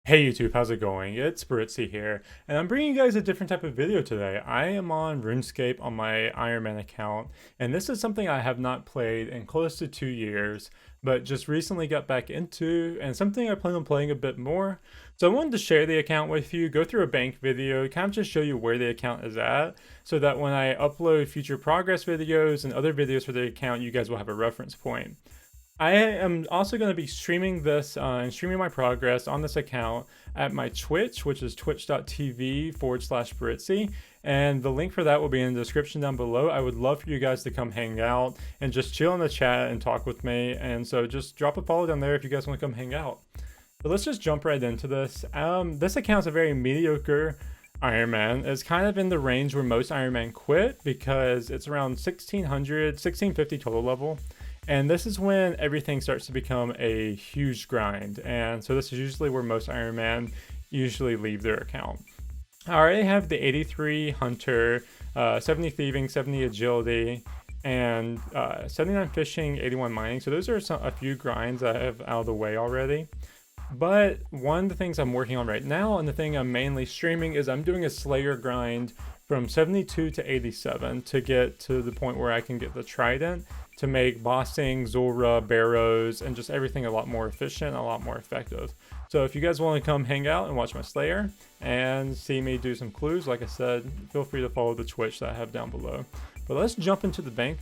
Hey YouTube, how's it going? It's Britzy here, and I'm bringing you guys a different type of video today. I am on Runescape on my Ironman account, and this is something I have not played in close to 2 years, but just recently got back into, and something I plan on playing a bit more. So I wanted to share the account with you, go through a bank video, kind of just show you where the account is at, so that when I upload future progress videos and other videos for the account, you guys will have a reference point. I am also going to be streaming this and streaming my progress on this account at my Twitch, which is twitch.tv/Britzy. And the link for that will be in the description down below. I would love for you guys to come hang out and just chill in the chat and talk with me. And so just drop a follow down there if you guys want to come hang out. But let's just jump right into this. This account's a very mediocre Ironman. It's kind of in the range where most Ironman quit because it's around 1650 total level. And this is when everything starts to become a huge grind. And so this is usually where most Ironman usually leave their account. I already have the 83 Hunter, 70 Thieving, 70 Agility, and 79 Fishing, 81 Mining. So those are a few grinds I have out of the way already. But one of the things I'm working on right now, and the thing I'm mainly streaming, is I'm doing a Slayer grind from 72 to 87 to get to the point where I can get the Trident to make bossing, Zora, Barrows, and just everything a lot more efficient, a lot more effective. So if you guys want to come hang out and watch my Slayer and see me do some clues, like I said, feel free to follow the Twitch that I have down below. But let's jump into the bank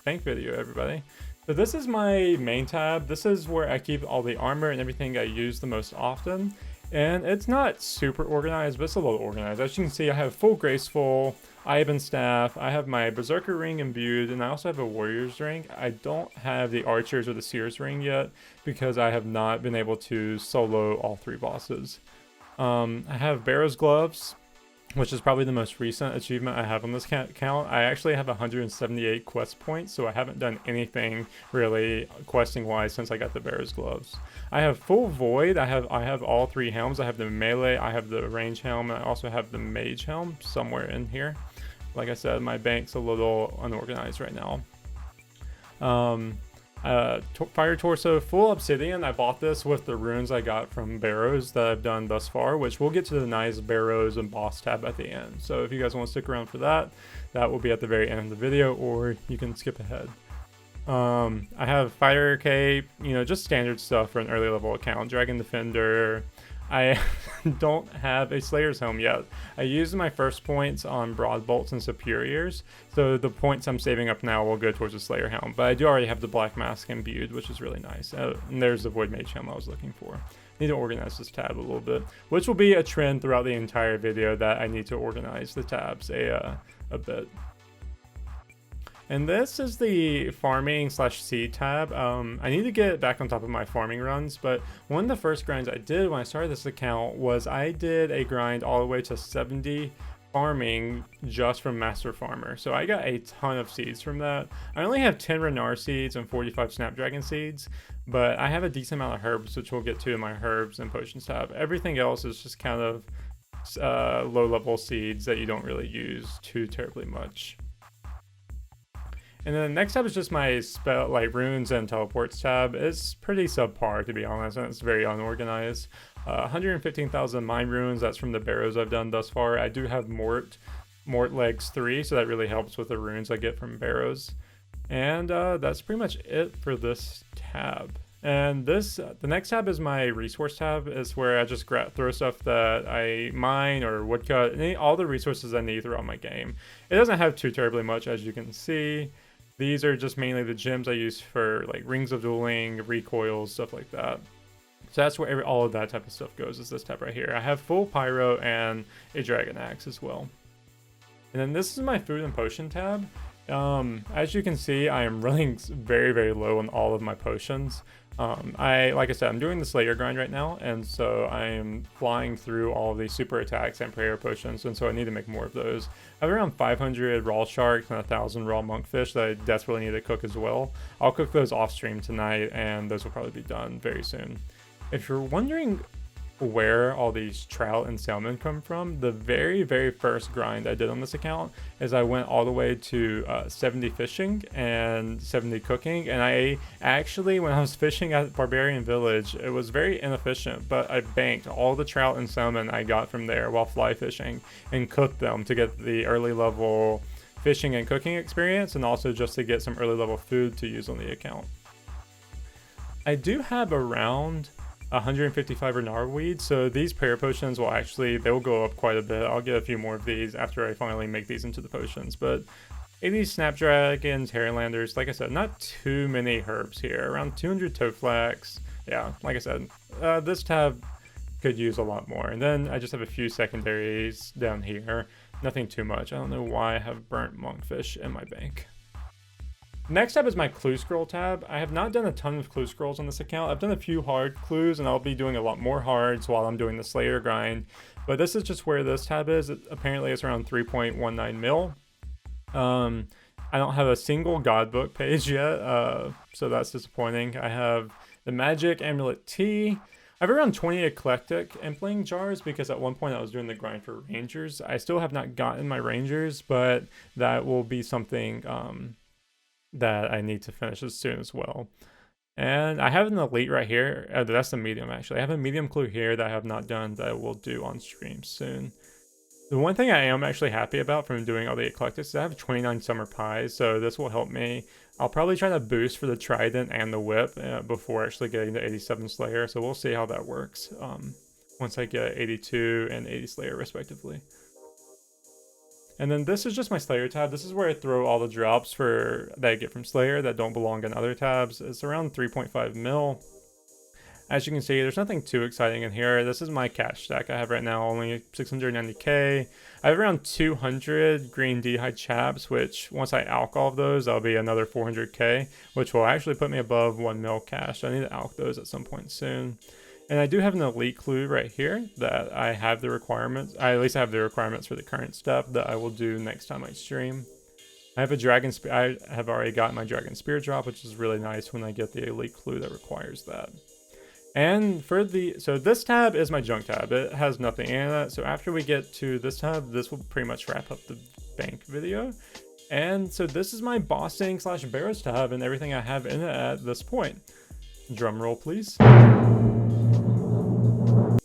video, everybody. So this is my main tab. This is where I keep all the armor and everything I use the most often. And it's not super organized, but it's a little organized. As you can see, I have full Graceful, Ivan Staff, I have my Berserker Ring imbued, and I also have a Warrior's Ring. I don't have the Archer's or the Seer's Ring yet, because I have not been able to solo all three bosses. I have Barrow's Gloves, which is probably the most recent achievement I have on this account. I actually have 178 quest points, so I haven't done anything really questing wise since I got the Barrow's Gloves. I have full Void. I have all three helms. I have the melee, I have the range helm, and I also have the mage helm somewhere in here. Like I said, my bank's a little unorganized right now. Fire Torso, full Obsidian. I bought this with the runes I got from Barrows that I've done thus far, which we'll get to the nice Barrows and boss tab at the end. So if you guys want to stick around for that, that will be at the very end of the video, or you can skip ahead. I have Fire Cape, just standard stuff for an early level account. Dragon Defender. I don't have a Slayer's Helm yet. I used my first points on Broad Bolts and Superiors, so the points I'm saving up now will go towards the Slayer Helm. But I do already have the Black Mask imbued, which is really nice. And there's the Void Mage Helm I was looking for. Need to organize this tab a little bit, which will be a trend throughout the entire video, that I need to organize the tabs a bit. And this is the farming / seed tab. I need to get back on top of my farming runs, but one of the first grinds I did when I started this account was I did a grind all the way to 70 farming just from Master Farmer. So I got a ton of seeds from that. I only have 10 Renar seeds and 45 Snapdragon seeds, but I have a decent amount of herbs, which we'll get to in my herbs and potions tab. Everything else is just kind of low level seeds that you don't really use too terribly much. And then the next tab is just my spell, like runes and teleports tab. It's pretty subpar, to be honest, and it's very unorganized. 115,000 mine runes, that's from the Barrows I've done thus far. I do have Mort Legs 3, so that really helps with the runes I get from Barrows. And that's pretty much it for this tab. And the next tab is my resource tab. It's where I just throw stuff that I mine or woodcut, all the resources I need throughout my game. It doesn't have too terribly much, as you can see. These are just mainly the gems I use for like Rings of Dueling, recoils, stuff like that. So that's where all of that type of stuff goes, is this tab right here. I have full Pyro and a Dragon Axe as well. And then this is my food and potion tab. As you can see, I am running very, very low on all of my potions. Like I said, I'm doing the Slayer grind right now, and so I am flying through all of these super attacks and prayer potions, and so I need to make more of those. I have around 500 raw sharks and 1,000 raw monkfish that I desperately need to cook as well. I'll cook those off stream tonight, and those will probably be done very soon. If you're wondering where all these trout and salmon come from, the very first grind I did on this account is I went all the way to 70 fishing and 70 cooking, and I actually, when I was fishing at Barbarian Village, it was very inefficient, but I banked all the trout and salmon I got from there while fly fishing and cooked them to get the early level fishing and cooking experience, and also just to get some early level food to use on the account. I do have around 155 Renard weeds, so these prayer potions will actually, they will go up quite a bit. I'll get a few more of these after I finally make these into the potions, but 80 snapdragons, Harrylanders, like I said, not too many herbs here, around 200 toadflax. Yeah, like I said, this tab could use a lot more. And then I just have a few secondaries down here, nothing too much. I don't know why I have burnt monkfish in my bank. Next tab is my clue scroll tab. I have not done a ton of clue scrolls on this account. I've done a few hard clues, and I'll be doing a lot more hards while I'm doing the Slayer grind. But this is just where this tab is. Apparently it's around 3.19 mil. I don't have a single god book page yet, so that's disappointing. I have the magic amulet tea. I have around 20 eclectic impling jars because at one point I was doing the grind for rangers. I still have not gotten my rangers, but that will be something that I need to finish as soon as well. And I have an elite right here. That's the medium, actually. I have a medium clue here that I have not done that I will do on stream soon. The one thing I am actually happy about from doing all the eclectics is I have 29 summer pies, so this will help me. I'll probably try to boost for the trident and the whip before actually getting the 87 slayer, so we'll see how that works once I get 82 and 80 slayer respectively. And then this is just my Slayer tab. This is where I throw all the drops that I get from Slayer that don't belong in other tabs. It's around 3.5 mil. As you can see, there's nothing too exciting in here. This is my cash stack I have right now, only 690k. I have around 200 green D-hide chaps, which once I alch all of those, that'll be another 400k, which will actually put me above 1 mil cash. I need to alch those at some point soon. And I do have an elite clue right here that I have the requirements. I at least have the requirements for the current step that I will do next time I stream. I have a dragon spear. I have already got my dragon spear drop, which is really nice when I get the elite clue that requires that. And for so this tab is my junk tab. It has nothing in it. So after we get to this tab, this will pretty much wrap up the bank video. And so this is my bossing / barrows tab and everything I have in it at this point. Drum roll, please.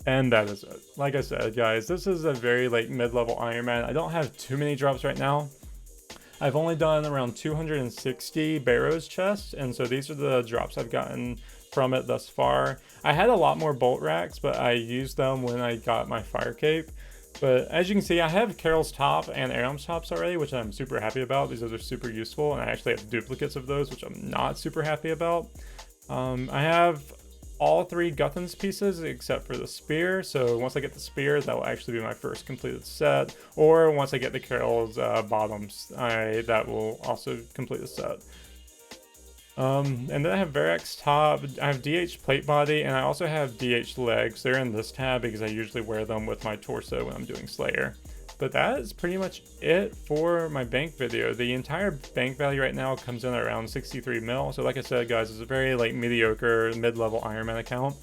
And that is it. Like I said, guys, this is a very like mid-level Ironman. I don't have too many drops right now. I've only done around 260 barrows chests, and so these are the drops I've gotten from it thus far. I had a lot more bolt racks, but I used them when I got my fire cape. But as you can see, I have Carol's top and Aram's tops already, which I'm super happy about because those are super useful, and I actually have duplicates of those, which I'm not super happy about. I have all 3 Guthan's pieces except for the spear, so once I get the spear, that will actually be my first completed set, or once I get the Carol's bottoms, that will also complete the set. And then I have Varrac's top, I have DH plate body, and I also have DH legs. They're in this tab because I usually wear them with my torso when I'm doing Slayer. But that is pretty much it for my bank video. The entire bank value right now comes in at around 63 mil. So like I said, guys, it's a very like mediocre mid-level Ironman account.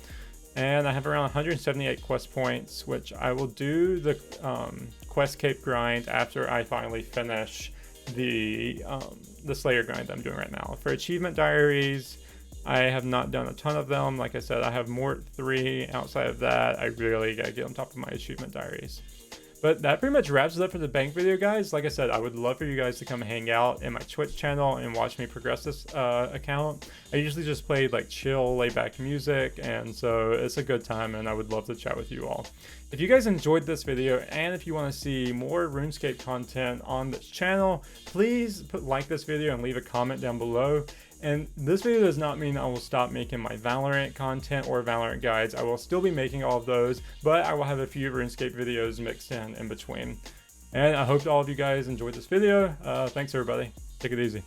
And I have around 178 quest points, which I will do the quest cape grind after I finally finish the Slayer grind I'm doing right now. For achievement diaries, I have not done a ton of them. Like I said, I have Mort 3. Outside of that, I really gotta get on top of my achievement diaries. But that pretty much wraps it up for the bank video, guys. Like I said, I would love for you guys to come hang out in my Twitch channel and watch me progress this account. I usually just play like chill, laid back music, and so it's a good time, and I would love to chat with you all. If you guys enjoyed this video, and if you want to see more RuneScape content on this channel, please like this video and leave a comment down below. And this video does not mean I will stop making my Valorant content or Valorant guides. I will still be making all of those, but I will have a few RuneScape videos mixed in between. And I hope all of you guys enjoyed this video. Thanks everybody. Take it easy.